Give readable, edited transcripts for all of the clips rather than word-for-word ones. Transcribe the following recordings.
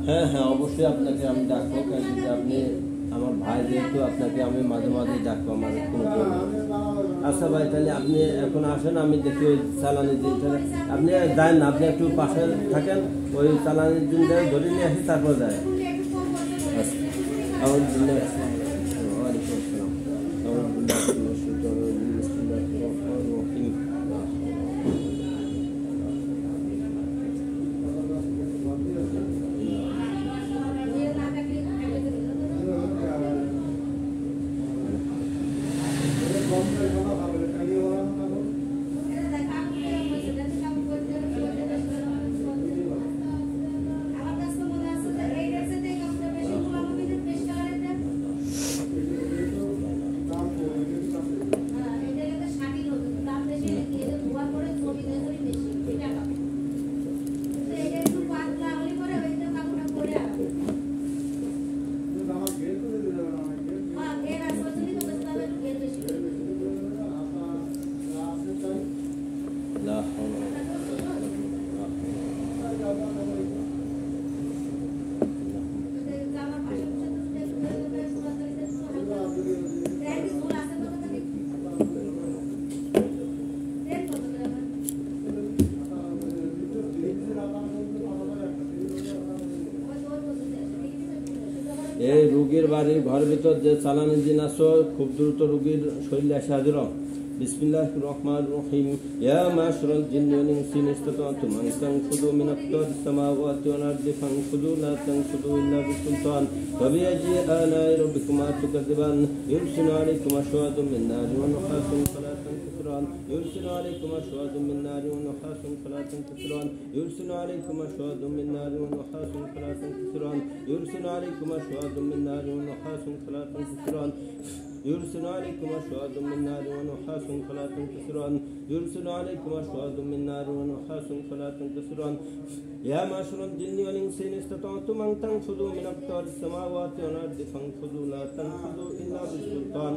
হ্যাঁ হ্যাঁ, অবশ্যই আপনাকে আমি ডাকবো, কারণ যে আপনি আমার ভাই, যেহেতু আপনাকে আমি মাঝে মাঝেই ডাকবো আমার কোনো প্রবলেম নেই। আচ্ছা ভাই, তাহলে আপনি এখন আসেন, আমি দেখি ওই চালানি দিনটা আপনি দেন না, আপনি একটু পাশে থাকেন, ওই চালানির দিনটা ধরে নিয়ে আসি, তারপর যায়। আচ্ছা, আমার দিনে ওয়ালাইকুম আসসালাম। এই রোগীর বাড়ির ঘর ভিতর যে চালানি দিন আসো, খুব দ্রুত রোগীর শরীরে এসে হাজির হও। বিসমিল্লাহির রহমানির রহিম। ইয়া মাশরাল জিন্নি ওয়াল ইনসি ইন ইসতাতা'তুম আন তানফুযু মিন আকতারিস সামাওয়াতি ওয়াল আরদি ফানফুযু লা তানফুযু ইল্লা বিসুলতান ওয়া বিআইয়ি আলা'i রাব্বিকুমা তুকাযিবান ইউরসিলু আলাইকুমা শুওয়াদুম মিন নারিন ওয়া নুহাসুন ফালা তানফুসিরান ইউরসিলু আলাইকুমা শুওয়াদুম মিন নারিন ওয়া নুহাসুন ফালা তানফুসিরান ইউরসিলু আলাইকুমা শুওয়াদুম মিন নারিন ওয়া নুহাসুন ফালা তানফুসিরান ইউরসিলু আলাইকুমা শুওয়াদুম মিন নারিন ওয়া নুহাসুন ফালা তানফুসিরান يرسل عليكم شواظ من نار ونحاس فلا تنتصران يرسل عليكم شواظ من نار ونحاس فلا تنتصران يا معشر الجن والإنس إن استطعتم أن تنفذوا من أقطار السماوات والأرض فانفذوا لا تنفذوا إلا بالسلطان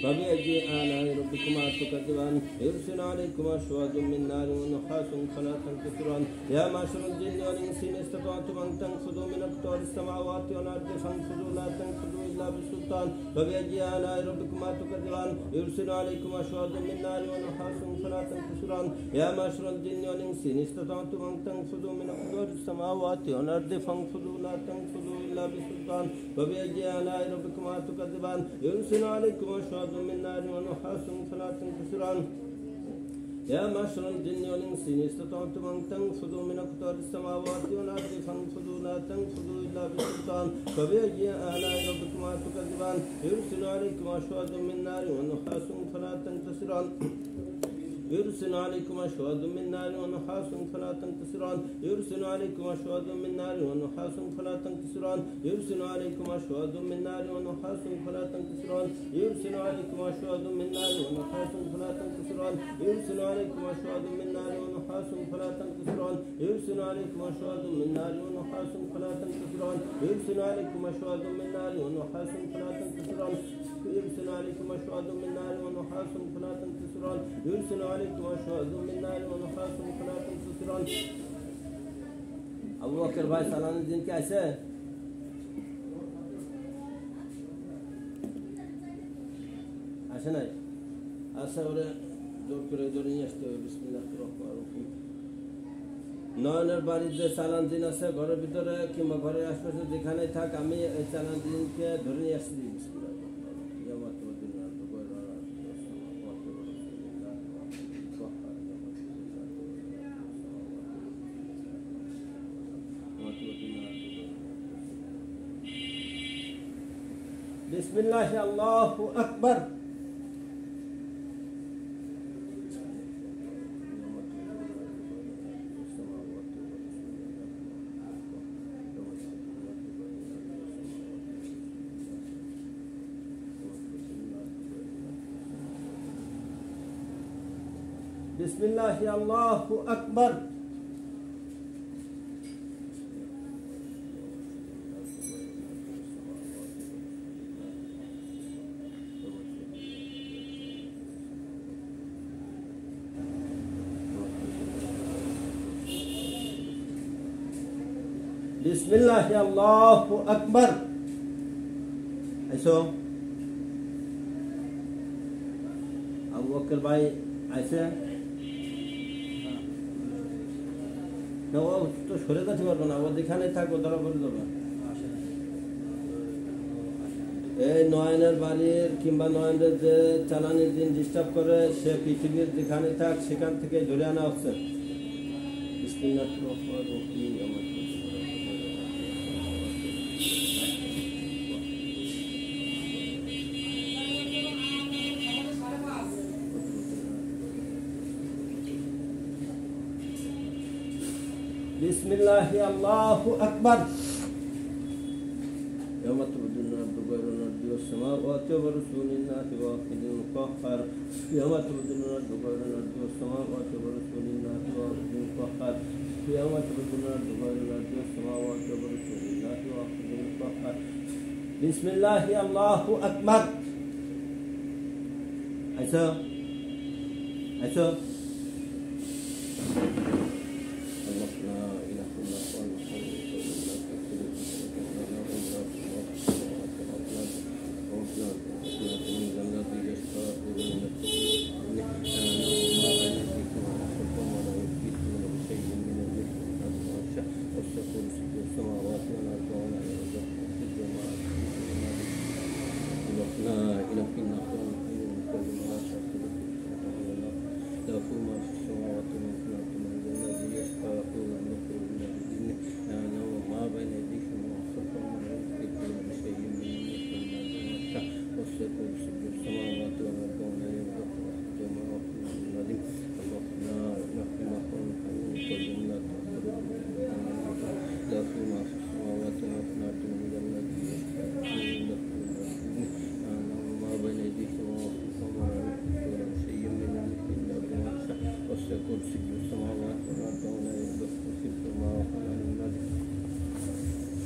فبأي آلاء ربكما تكذبان يرسل عليكما شواظ من نار ونحاس فلا تنتصران يا معشر الجن والإنس إن استطعتم أن تنفذوا من أقطار السماوات والأرض فانفذوا لا تنفذوا إلا بالسلطان فبأي آلاء ربكما تكذبان يرسل عليكما شواظ من نار ونحاس فلا تنتصران يا معشر الجن والإنس إن استطعتم أن تنفذوا من أقطار السماوات والأرض فانفذوا لا تنفذوا إلا بالسلطان فبأي آلاء ربكما تكذبان يرسل عليكما شواظ من نار ونحاس فلا تنتصران يا معشر الجن والإنس إن استطعتم أن تنفذوا من أقطار السماوات والأرض فانفذوا لا تنفذوا إلا بسلطان فبأي آلاء ربكما تكذبان يرسل عليكما شواظ من نار ونحاس فلا تنتصران يرسل عليكما شواظ من نار ونحاس فلا تنتصران يرسل عليكما شواظ من نار ونحاس فلا تنتصران يرسل عليكما شواظ من نار ونحاس فلا تنتصران يرسل عليكما شواظ من نار ونحاس فلا تنتصران يرسل عليكما شواظ من نار ونحاس فلا تنتصران يرسل عليكما شواظ من نار ونحاس فلا تنتصران يرسل عليكما شواظ من نار ونحاس فلا تنتصران يرسل عليكما شواظ من نار ونحاس فلا تنتصران يرسل عليكما شواظ من نار ونحاس فلا تنتصران আবু বকর ভাই সালানের দিন কি আছে? আসে নাই? আচ্ছা, ওরে জোর করে ধরে নিয়ে আসতে হবে। বিসমিল্লাহির রহমানির রহিম। নয়নের বাড়ির যে চালান দিন আছে ঘরের ভিতরে কিংবা ঘরের আশপাশে যেখানে থাক, আমি এই চালান দিনকে ধরে নিয়ে আসছি। বিসমিল্লাহি আল্লাহু আকবার। বিসমিল্লাহি আল্লাহু আকবার। বিসমিল্লাহ আল্লাহু আকবার আইসো আবু বকর ভাই আইসে না ও তো সরে যেতে পারবো না ও যেখানে থাকবো ধরা পড়ে যাবে এই নয়নের বাড়ির কিংবা নয়নের যে চালানির দিন ডিস্টার্ব করে সে পৃথিবীর যেখানে থাক সেখান থেকে ধরে আনা হচ্ছে বিসমিল্লাহির রহমানির রহিম বিসমিল্লাহি আল্লাহু আকবার يوم تبدل الأرض غير الأرض والسماوات ورسول الله واحد قهار يوم تبدل الأرض غير الأرض والسماوات ورسول الله واحد قهار يوم تبدل الأرض غير الأرض والسماوات ورسول الله واحد قهار بسم الله الله أكبر عيسى عيسى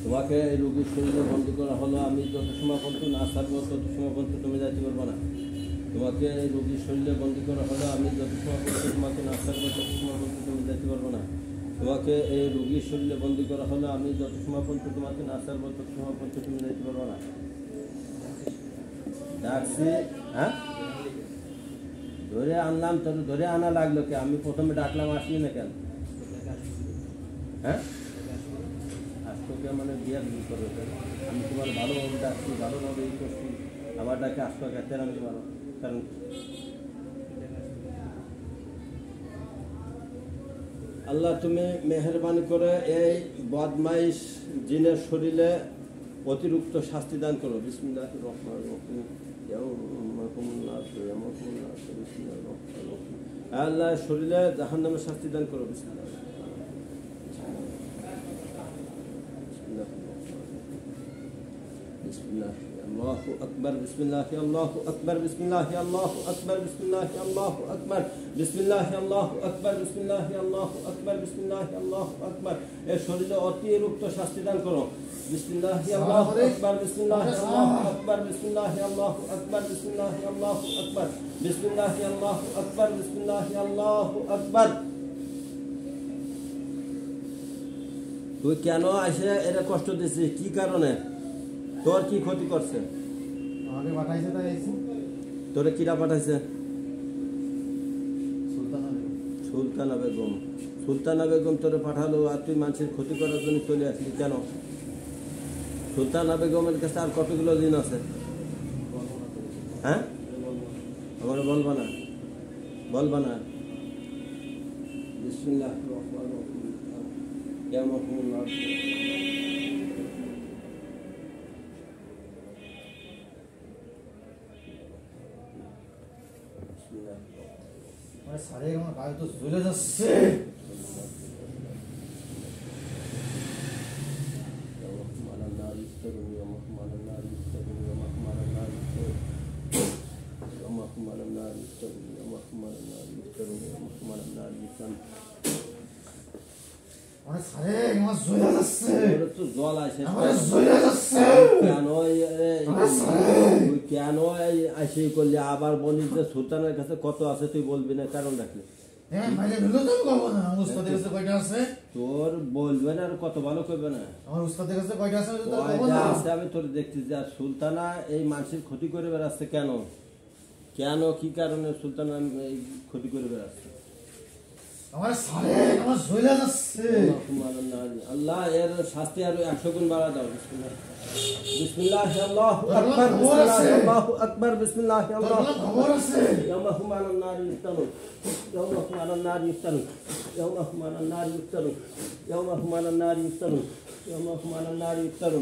তোমাকে এই রোগীর শরীরে বন্দি করা হলো আমি যত সময় পর্যন্ত না ছাড়বো তত সময় পর্যন্ত তুমি যাইতে পারবো না তোমাকে এই রোগীর শরীরে বন্দি করা হলো আমি যত সময় পর্যন্ত তোমাকে না ছাড়বো তত সময় পর্যন্ত তুমি যাইতে পারবো না তোমাকে এই রোগীর শরীরে বন্দি করা হলো আমি যত সময় পর্যন্ত তোমাকে না ছাড়বো তত সময় পর্যন্ত তুমি যাইতে পারবো না ডাকছি হ্যাঁ ধরে আনলাম তোর ধরে আনা লাগলো কে আমি প্রথমে ডাকলাম আসলি না কেন হ্যাঁ তোকে মানে বিয়ার করবে আমি তোমার ভালোভাবে ডাকছি ভালোভাবে ই করছি আমার ডাকে আসতো গেছে আমি ভালো কারণ আল্লাহ তুমি মেহরবানি করে এই বদমাইশ জিনের শরীরে অতিরিক্ত শাস্তি দান করো বিসমিল্লাহির রহমানির রহিম আল্লাহ শরীরে জাহান্নামের শাস্তি দান করো বিসমিল্লাহ بسم الله الله أكبر بسم الله الله أكبر بسم الله الله أكبر بسم الله الله أكبر بسم الله الله أكبر بسم الله الله أكبر بسم الله الله أكبر এর শরীরে অতিরিক্ত শাস্তি দান করো بسم الله الله أكبر بسم الله الله أكبر بسم الله الله أكبر بسم الله الله أكبر بسم الله الله أكبر بسم الله الله أكبر তুই কেন আসে এর কষ্ট দিছিস কি কারণে তোর কি ক্ষতি করছে আমাকে পাঠাইছে তাই আইছি তোরে কিরা পাঠাইছে সুলতানা বেগম সুলতানা বেগম তোরে পাঠালো আর তুই মানুষের ক্ষতি করার জন্য চলে আসলি কেন সুলতানা বেগমের কাছে আর কতগুলো দিন আছে হ্যাঁ আমার বলবা না বিসমিল্লাহির রহমানির রহিম কেমন সারে আমার গায়ে তো জ্বলে যাচ্ছে জল আসে কেন আসে করলি আবার বলিস যে সুলতানের কাছে কত আছে তুই বলবি না কারণ রাখলি কয়টা আছে তোর বলবে না আর কত ভালো করবে না আমার উস্তাদের কাছে কয়টা আছে আমি তো তার খবর কয়টা না। আছে আমি তোর দেখতেছি আর সুলতানা এই মানুষের ক্ষতি করে বেড়াচ্ছে কেন কেন কি কারণে সুলতানা এই ক্ষতি করে বেড়াচ্ছে আমার সারে আমার জ্বলে যাচ্ছে। আল্লাহ এর শাস্তি আরো 100 গুণ বাড়া দাও বিসমিল্লাহ আল্লাহু আকবার আল্লাহু আকবার বিসমিল্লাহ আল্লাহু খবর আছে ইয়ামাহুম আলান নার ইফতারু ইয়ামাহুম আলান নার ইফতারু ইয়ামাহুম আলান নার ইফতারু ইয়ামাহুম আলান নার ইফতারু ইয়ামাহুম আলান নার ইফতারু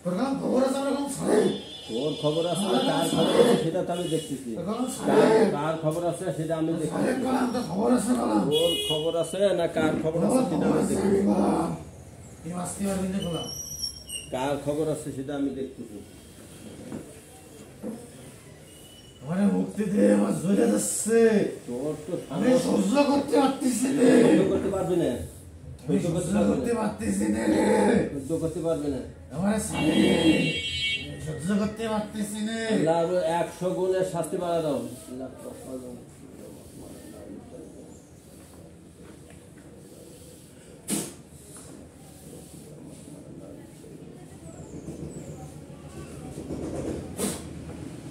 প্রোগ্রাম খবর আছে আমার কোন সারে তোর খবর আছে না কার খবর আছে সেটা তো আমি দেখতেছি কার খবর আছে সেটা আমি দেখতেছি সারে কলাম তো খবর আছে কলাম তোর খবর আছে না কার খবর আছে সেটা আমি দেখতেছি এই মাসটি আর বিন্দু কলাম কার খবর আছে সেটা আমি দেখতেছি আমার মুক্তি দে আমার জ্বলে যাচ্ছে তোর তো আমি সহ্য করতে পারতেছি না সহ্য করতে পারবি না আমি সহ্য করতে পারতেছি না রে সহ্য করতে পারবি না আমার সারে সহ্য করতে পারতেছি না আল্লাহ আরো 100 গুণের শাস্তি বাড়া দাও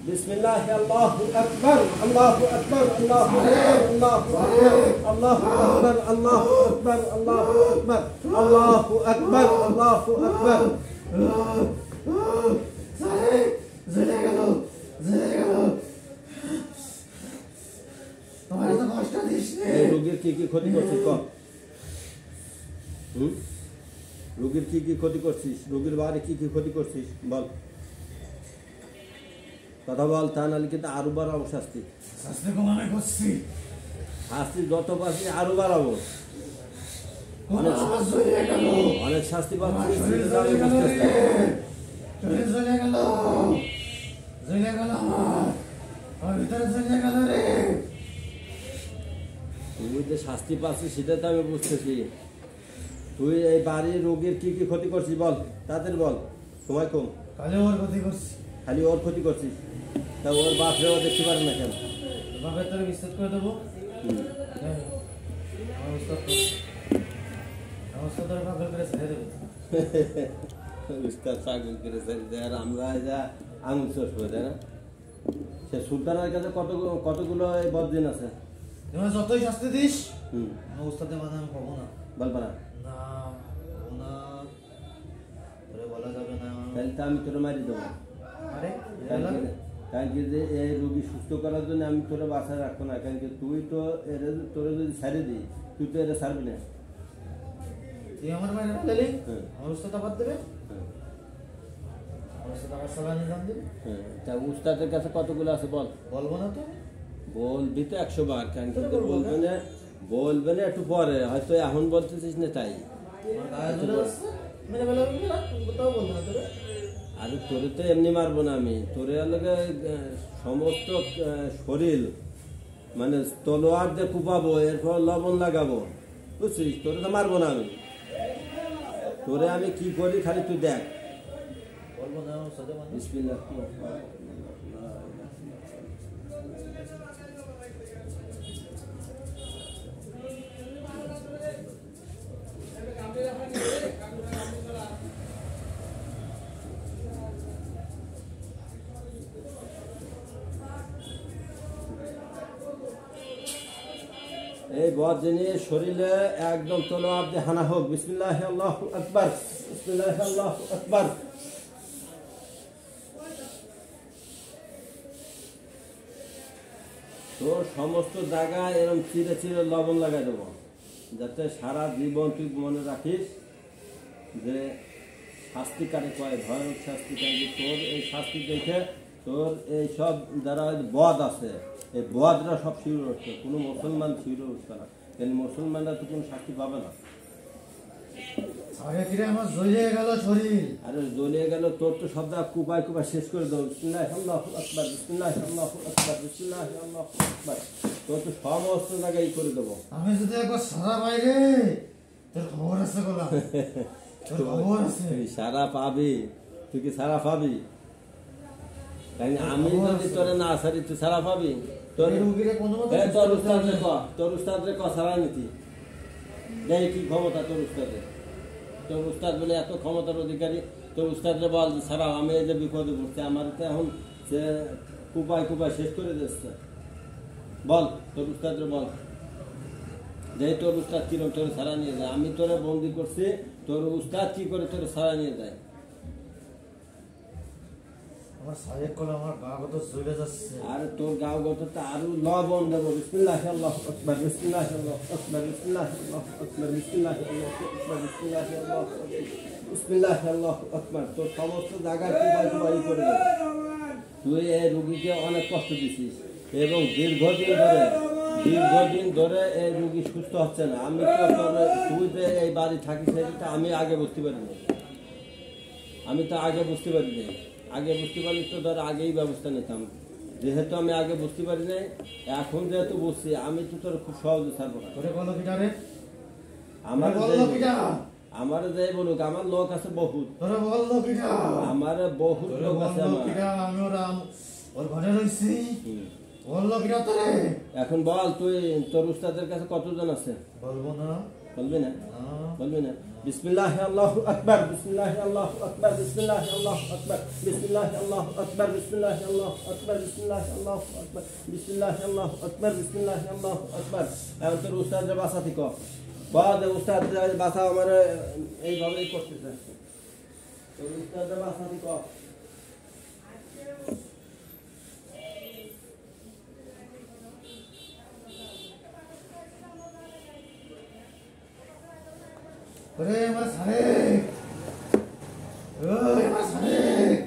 বিসমিল্লাহ আল্লাহু আকবার আল্লাহু আকবার আল্লাহু আকবার আল্লাহু আকবার আল্লাহু আকবার আল্লাহু আকবার আল্লাহু আকবার সারে জ্বলে গেল তোমার তো কষ্ট দিস নে এই রোগীর কি কি ক্ষতি করছিস কর রোগীর কি কি ক্ষতি করছিস রোগীর বাড়ি কি কি ক্ষতি করছিস বল কথা বল তা নাহলে কিন্তু আরো বাড়াবো শাস্তি শাস্তি কম আমি করছি শাস্তি যত পাচ্ছি আরো বাড়াবো আমার জ্বলে গেল অনেক শাস্তি পাচ্ছি শরীর জ্বলে গেল রে শরীর জ্বলে গেল আমার ভিতরে জ্বলে গেল রে তুই যে শাস্তি পাচ্ছিস সেটা তো আমি বুঝতেছি তুই এই বাড়ির রোগীর কি কি ক্ষতি করছিস বল তাদের বল সময় কম কালে ওর ক্ষতি করছি খালি ওর ক্ষতি করছিস তা ওর বাপরেও দেখতে পারে না কেন বাপের তোর বিস্তার করে দেবো আমার উস্তাদ তোর পাগল করে ছেড়ে দেবে উস্তাদ পাগল করে ছেড়ে দেয় আর আমরা যা আঙুল চষবো তাই না সে সুলতানের কাছে কতগুলো এই বদিন আছে তোমার যতই শাস্তি দিস হুম আমার উস্তাদের মাথা আমি পাবো না বলবা না না পাবো না তোরে বলা যাবে না তাহলে তো আমি তোরা মারি দেবো আরে কারণ কি যে এই রোগী সুস্থ করার জন্য আমি তোরা বাসায় রাখবো না কারণ কি তুই তো তোরা যদি ছাড়ে দিই তুই তো এটা ছাড়বি না তুই আমার মায়ের গেলি হ্যাঁ। আমার উস্তাদ আবার দেবে হ্যাঁ আমার উস্তাদ আবার সালানি দাম দেবে হ্যাঁ তা উস্তাদের কাছে কতগুলো আছে বল বলবো না তো বলবি তো 100 বার কারণ কি তো বলবো বলবে না একটু পরে হয়তো এখন বলতেছিস না তাই আমার গায়ে জ্বলে যাচ্ছে মেরে বেলা তাও বলবো না তোরে আর তোরে তো এমনি মারবো না আমি তোরে আলাদা সমস্ত শরীর মানে তলোয়ার দিয়ে কুপাবো এরপর লবণ লাগাবো বুঝছিস তোরে তো মারবো না আমি তোরে আমি কি করি খালি তুই দেখ বলবো না আমার সাথে মানে বিসমিল্লাহ এই বদ জিনিস শরীরে একদম তলোয়ার দিয়ে হানা হোক বিসমিল্লাহ আল্লাহু আকবার বিসমিল্লাহ আল্লাহু আকবার তো সমস্ত জায়গায় এরকম চিরে চিরে লবণ লাগাই দেবো যাতে সারা জীবন তুই মনে রাখিস যে শাস্তি কারে কয় ভয়ানক শাস্তি কারে তোর এই শাস্তি দেখে তোর এই সব যারা বদ আছে এই বদরা সব শিউরে উঠছে কোনো মুসলমান শিউরে উঠছে না কিন্তু মুসলমানরা তো কোনো শাস্তি পাবে না আগে ফিরে আমার জ্বলে গেল শরীর আরে জ্বলিয়ে গেল তোর তো সব জায়গা কুপায় কুপায় শেষ করে দেবো বিসমিল্লাহ আল্লাহু আকবার বিসমিল্লাহ আল্লাহু আকবার বিসমিল্লাহ আল্লাহু আকবার তোর তো সমস্ত জায়গায় করে দেবো আমি যদি একবার সারা বাইরে তোর খবর আছে গোলাম তোর খবর আছে তুই সারা পাবি তুই কি সারা পাবি আমি যদি তোরে না সারি তুই সারা পাবি তোর এই রোগীরে কোনো মতে তোর উস্তাদ রে ক সারা নীতি দেখ কি ক্ষমতা তোর উস্তাদের, তোর উস্তাদ বলে এত ক্ষমতার অধিকারী, তোর উস্তাদরে বল ছাড়াও আমি এই যে বিপদে পড়ছি, আমার তো এখন সে কুপায় কুপায় শেষ করে দিচ্ছে, বল তোর উস্তাদরে বল যে তোর উস্তাদ কিরম তোর ছাড়া নিয়ে যায়, আমি তোরে বন্দি করছি, তোর উস্তাদ কি করে তোর ছাড়া নিয়ে যায়। আমার সাহেব কল আমার গা কত জ্বলে যাচ্ছে। আর তোর গাঁও গতটা আরো লবণ দেবো, বিসমিল্লাহ আল্লাহু আকবার, বিসমিল্লাহ আল্লাহু আকবার, বিসমিল্লাহ আল্লাহু আকবার, বিসমিল্লাহ আল্লাহু আকবার, বিসমিল্লাহ আল্লাহু আকবার, বিসমিল্লাহ আল্লাহু আকবার। তোর সমস্ত জায়গায় কুবাই কুবাই করে দেবে। তুই এই রুগীকে অনেক কষ্ট দিছিস এবং দীর্ঘদিন ধরে এই রুগী সুস্থ হচ্ছে না। আমি তো তুই যে এই বাড়ি থাকিস সেটা আমি আগে বুঝতে পারিনি, আমি তো আগে বুঝতে পারিনি। আগে বুঝতে পারলি তো ধর আগেই ব্যবস্থা নিতাম, যেহেতু আমি আগে বুঝতে পারি নাই, এখন যেহেতু বুঝছি আমি তো তোর খুব সহজে ছাড়বো না। আমার যাই বলুক, আমার লোক আছে বহুত, আমার বহুত লোক আছে। এখন বল তুই তোর উস্তাদের কাছে কতজন আছে? বলবো না। বলবি না? বলবি না? বিসমিল্লাহ আল্লাহু আকবার, বিসমিল্লাহ আল্লাহু আকবার, বিসমিল্লাহ আল্লাহু আকবার, বিসমিল্লাহ আল্লাহু আকবার, বিসমিল্লাহ আল্লাহু আকবার, বিসমিল্লাহ আল্লাহু আকবার, বিসমিল্লাহ আল্লাহু আকবার, বিসমিল্লাহ আল্লাহু আকবার। এখন তোর উস্তাদের বাসাতে কর, বল উস্তাদ বাসা আমার এইভাবেই করতেছে, তোর উস্তাদের বাসাতে কর। ওরে আমার সাহেব, ওরে আমার সাহেব।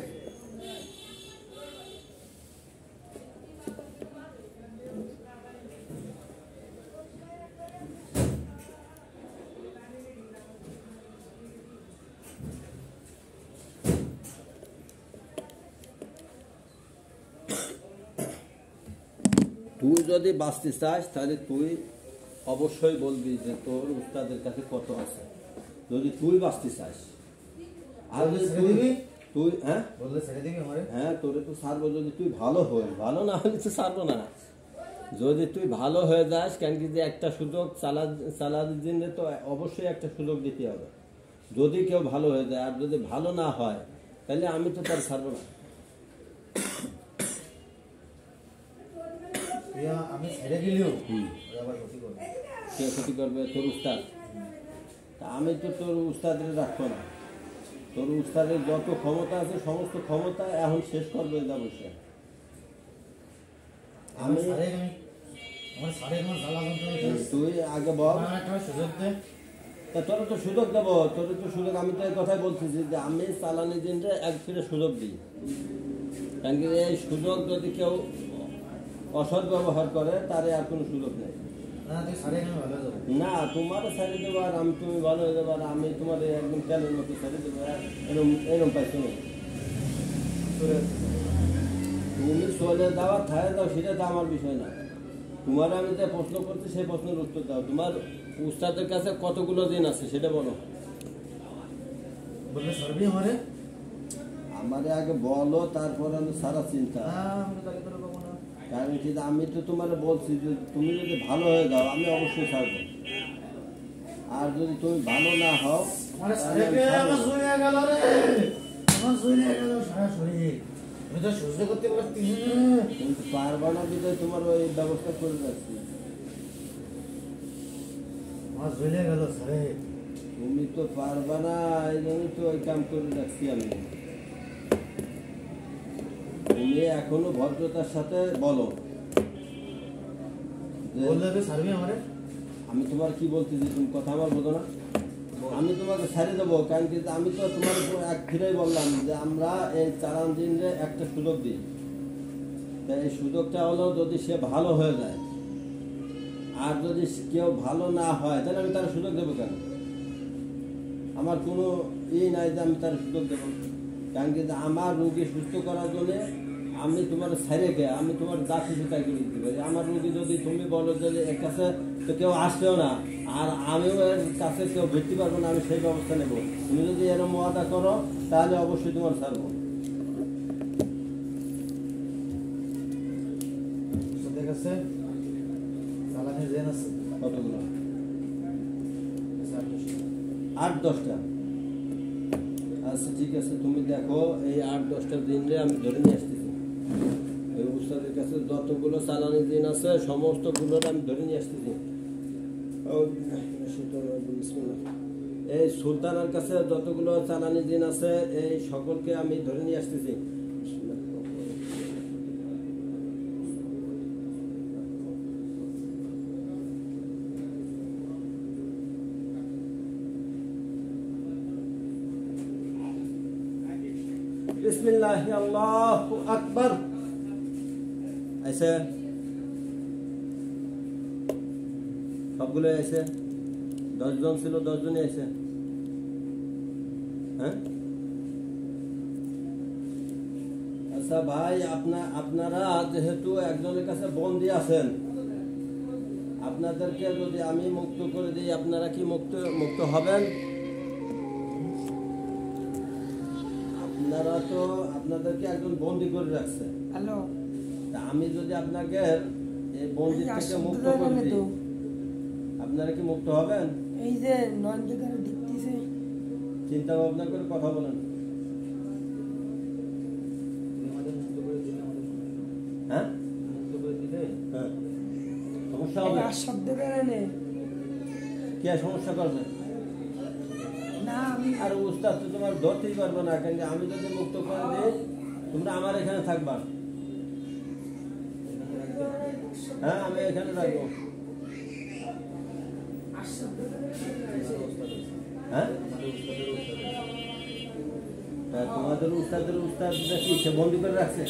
তুই যদি বাঁচতে চাস তাহলে তুই অবশ্যই বলবি যে তোর উস্তাদের কাছে কত আছে, যদি তুই বাঁচতে চাস। আর যদি তুই হ্যাঁ বললে ছেড়ে দিবি আমারে? হ্যাঁ তোরে তো ছাড়বো যদি তুই ভালো হই, ভালো না হলে তো ছাড়বো না। যদি তুই ভালো হয়ে যাস, কেন কি যে একটা সুযোগ চালার জন্য তো অবশ্যই একটা সুযোগ দিতে হবে। যদি কেউ ভালো হয়ে যায়, আর যদি ভালো না হয় তাহলে আমি তো তার ছাড়বো না। আমি ছেড়ে দিলেও আবার ক্ষতি করবে। কে ক্ষতি করবে? তোর উস্তাদ। তা আমি তো তোর উস্তাদের রাখবো না। তোর উস্তাদের যত ক্ষমতা আছে সমস্ত ক্ষমতা এখন শেষ করবে যাবো সে। তুই আগে বল, তোর তো সুযোগ দেবো, তোর তো সুযোগ। আমি তো এই কথাই বলতেছি যে আমি চালানি দিনটা এক ফিরে সুযোগ দিই, কারণ কি এই সুযোগ যদি কেউ অসৎ ব্যবহার করে তারে আর কোনো সুযোগ নেই। না তোমার ছাড়ি দেবো আর আমি তুমি ভালো হয়ে যাবো, আর আমি তোমার একদম তেলের মতো ছাড়ি দেবো, এরকম পাইছো না। তুমি চলে যাওয়া খায় দাও সেটা তো আমার বিষয় না। তোমার আমি যে প্রশ্ন করছি সেই প্রশ্নের উত্তর দাও। তোমার উস্তাদের কাছে কতগুলো দিন আছে সেটা বলো। আমারে আগে বলো, তারপর আমি সারা চিন্তা। কারণ কি আমি তো তোমার বলছি যে তুমি যদি ভালো হয়ে যাও আমি অবশ্যই ছাড়বো, আর যদি তুমি ভালো না হও কিন্তু পারবা না, বিদায় তোমার ওই ব্যবস্থা করে রাখছি। তুমি তো পারবা না, এই জন্যই তো ওই কাম করে রাখছি আমি। তুমি এখনো ভদ্রতার সাথে বলো। আমি তোমার কি বলতেছি, তুমি কথা আমার বোঝো না। আমি তোমাকে ছাড়িয়ে দেবো, কারণ কি আমি তো তোমার এক ফিরেই বললাম যে আমরা এই চালান দিনে একটা সুযোগ দিই। তাই এই সুযোগটা হলো যদি সে ভালো হয়ে যায়, আর যদি কেউ ভালো না হয় তাহলে আমি তার সুযোগ দেবো কেন? আমার কোনো নাই যে আমি তার সুযোগ দেবো। কারণ কি আমার রোগী সুস্থ করার জন্য আমি তোমার ছাড়িয়ে গে আমি তোমার যা কিছু তাই করে দিতে পারি। আমার রোগী যদি তুমি বলো যে এর কাছে তো কেউ আসবেও না, আর আমিও এর কাছে কেউ ভর্তি পারবো না, আমি সেই ব্যবস্থা নেব। তুমি যদি এরকম ওয়াদা করো তাহলে অবশ্যই তোমার ছাড়বো। কতগুলো? 8-10টা। আচ্ছা ঠিক আছে, তুমি দেখো এই 8-10টা জিনরে আমি ধরে নিয়ে আসতেছি। এই উস্তাদের কাছে যতগুলো চালানি জিন আছে সমস্তগুলোর আমি ধরে নিয়ে আসতেছি। এই সুলতানের কাছে যতগুলো চালানি জিন আছে এই সকলকে আমি ধরে নিয়ে আসতেছি। বিসমিল্লাহ, আল্লাহু আকবার। আইছে সবগুলো আইছে, 10 জন ছিল, 10 জনই আইছে। হ্যাঁ আচ্ছা ভাই, আপনারা যেহেতু একজনের কাছে বন্দী আছেন, আপনাদেরকে যদি আমি মুক্ত করে দিই আপনারা কি মুক্ত হবেন? আপনারা তো আপনাদেরকে একজন বন্দী করে রাখছে। হ্যালো, আমি যদি আপনাকে এই বন্দী থেকে মুক্ত করে দিই আপনারা কি মুক্ত হবেন? এই যে নয়নজোগাড় দেখতেছে, চিন্তা ভাবনা করে কথা বলেন। হ্যাঁ হ্যাঁ, সমস্যা হবে? শব্দ বেরোনে কে সমস্যা করবে? না আমি আর উস্তাদ তো তোমার ধরতেই পারবে না, কেন আমি যদি মুক্ত করে দিই তোমরা আমার এখানে থাকবা। হ্যাঁ আমি এখানে থাকবো। হ্যাঁ তোমাদের উস্তাদের উস্তাদ কি সে বন্দি করে রাখছে?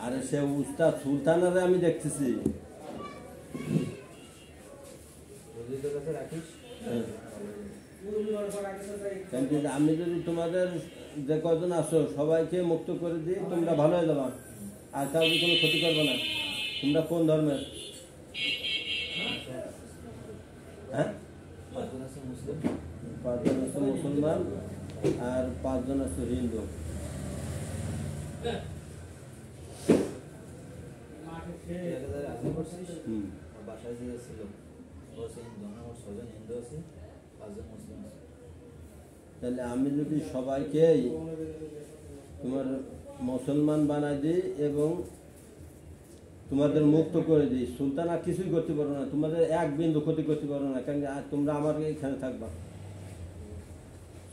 আরে সে উস্তাদ সুলতানারে আমি দেখতেছি। আমি যদি তোমাদের যে কজন আছো সবাইকে মুক্ত করে দিই তোমরা ভালো হয়ে যাবা, আর কাউকে কোনো ক্ষতি করবে না। তোমরা কোন ধর্মের? হ্যাঁ 5 জন আছে মুসলমান আর 5 জন আছে হিন্দু। বাসায় যে ছিল হিন্দু আছে, 5 জন মুসলিম আছে। তাহলে আমি যদি সবাইকে তোমার মুসলমান বানাই দিই এবং তোমাদের মুক্ত করে দিই, সুলতান আর কিছুই করতে পারো না, তোমাদের এক বিন্দু ক্ষতি করতে পারো না, কারণ তোমরা আমার এখানে থাকবা।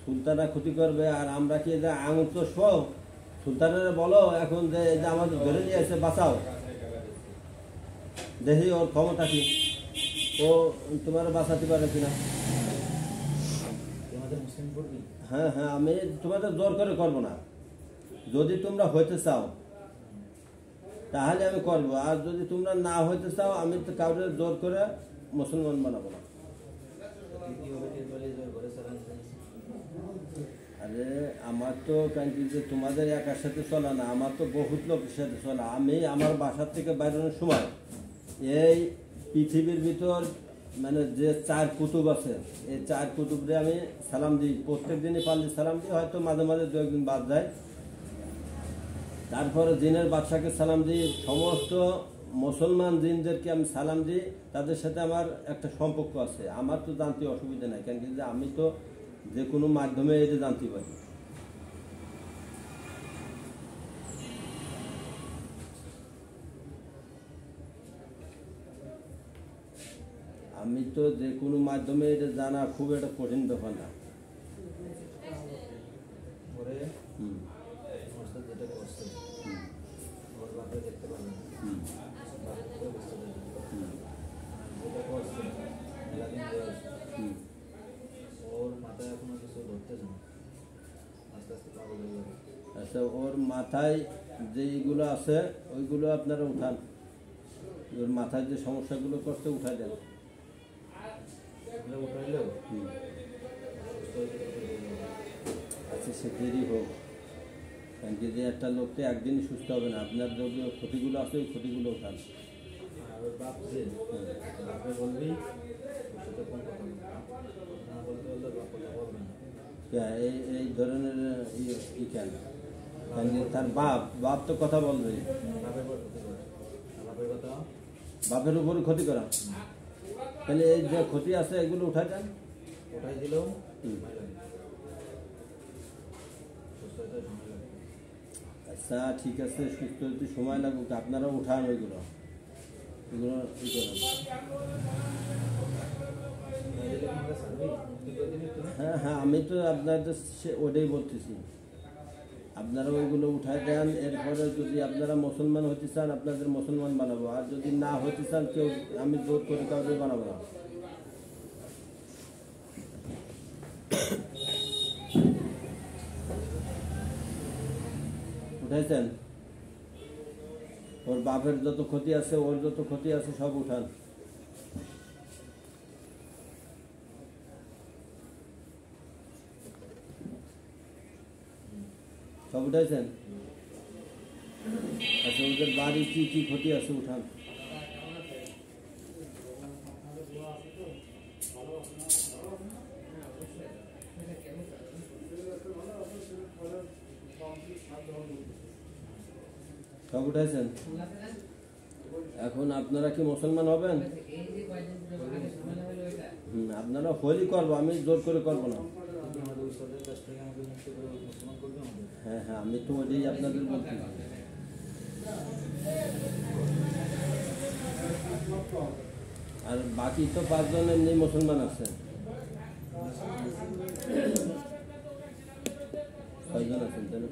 সুলতানা ক্ষতি করবে আর আমরা কি আঙুল তো শো সুলতানের বলো এখন যে আমাদের ধরে নিয়ে এসে বাঁচাও, দেখি ওর ক্ষমতা কি, ও তোমার বাঁচাতে পারে কিনা। হ্যাঁ হ্যাঁ, আমি তোমাদের জোর করে করবো না, যদি তোমরা হইতে চাও তাহলে আমি করবো, আর যদি তোমরা না হইতে চাও আমি তো কাউকে জোর করে মুসলমান বানাবো না। আরে আমার তো যে তোমাদের একার সাথে চলে না, আমার তো বহুত লোকের সাথে চলে। আমি আমার বাসার থেকে বাইরের সময় এই পৃথিবীর ভিতর মানে যে 4 কুতুব আছে এই 4 কুতুবরে আমি সালাম দিই, প্রত্যেক দিনই পারলে সালাম দিই, হয়তো মাঝে মাঝে 2 একদিন বাদ যায়। তারপরে জিনের বাদশাকে সালাম দিই, সমস্ত মুসলমান জিনদেরকে আমি সালাম দিই, তাদের সাথে আমার একটা সম্পর্ক আছে। আমার তো জানতে অসুবিধা নাই, কেন কি আমি তো যে কোনো মাধ্যমে এটা জানতে পারি। আমি তো যে কোনো মাধ্যমে এটা জানা খুব একটা কঠিন ব্যাপার না। আচ্ছা, ওর মাথায় যেগুলো আছে ওইগুলো আপনারা উঠান, ওর মাথায় যে সমস্যাগুলো করতে উঠাই দেন। আচ্ছা সে দেরি হোক, কারণ যদি একটা লোককে একদিনই সুস্থ হবে না, আপনার যে ক্ষতিগুলো আছে ওই ক্ষতিগুলো উঠান। এই ধরনের ই কেন, তার বাপ তো কথা বলবে, বাপের উপর ক্ষতি করা। তাহলে এই যে ক্ষতি আছে এগুলো উঠাই দেন। ওটাই দিলেও হুম। সময় লাগে। সুস্থ হতে সময় লাগে। আচ্ছা ঠিক আছে, সুস্থ হতে সময় লাগুক, আপনারা উঠান ওইগুলো, এগুলো ই করেন। ওটাই দিলে কি আমরা ছাড়বি? মুক্তি করে দিবি তুমি? হ্যাঁ হ্যাঁ, আমি তো আপনাদের ওটাই বলতেছি, আপনারা ওইগুলো উঠাই দেন। এরপরে যদি আপনারা মুসলমান হতে চান আপনাদের মুসলমান বানাবো, আর যদি না হতে চান কেউ, আমি জোর করে কাউকে বানাবো না। উঠাইছেন? ওর বাপের যত ক্ষতি আছে, ওর যত ক্ষতি আছে সব উঠান। সব উঠাইছেন? আচ্ছা, ওদের বাড়ি কি কি ক্ষতি আছে উঠান। সব উঠাইছেন? এখন আপনারা কি মুসলমান হবেন? আপনারা হলি করবো, আমি জোর করে করবো না। যদি আমাদের উস্তাদের কাছ থেকে আমাকে মুক্তি করে মুসলমান করবে আমাদের। হ্যাঁ হ্যাঁ, আমি তো ওইটাই আপনাদের বলছি। আর বাকি তো 5 জন এমনি মুসলমান আছে, 6 জন আছেন তাই না?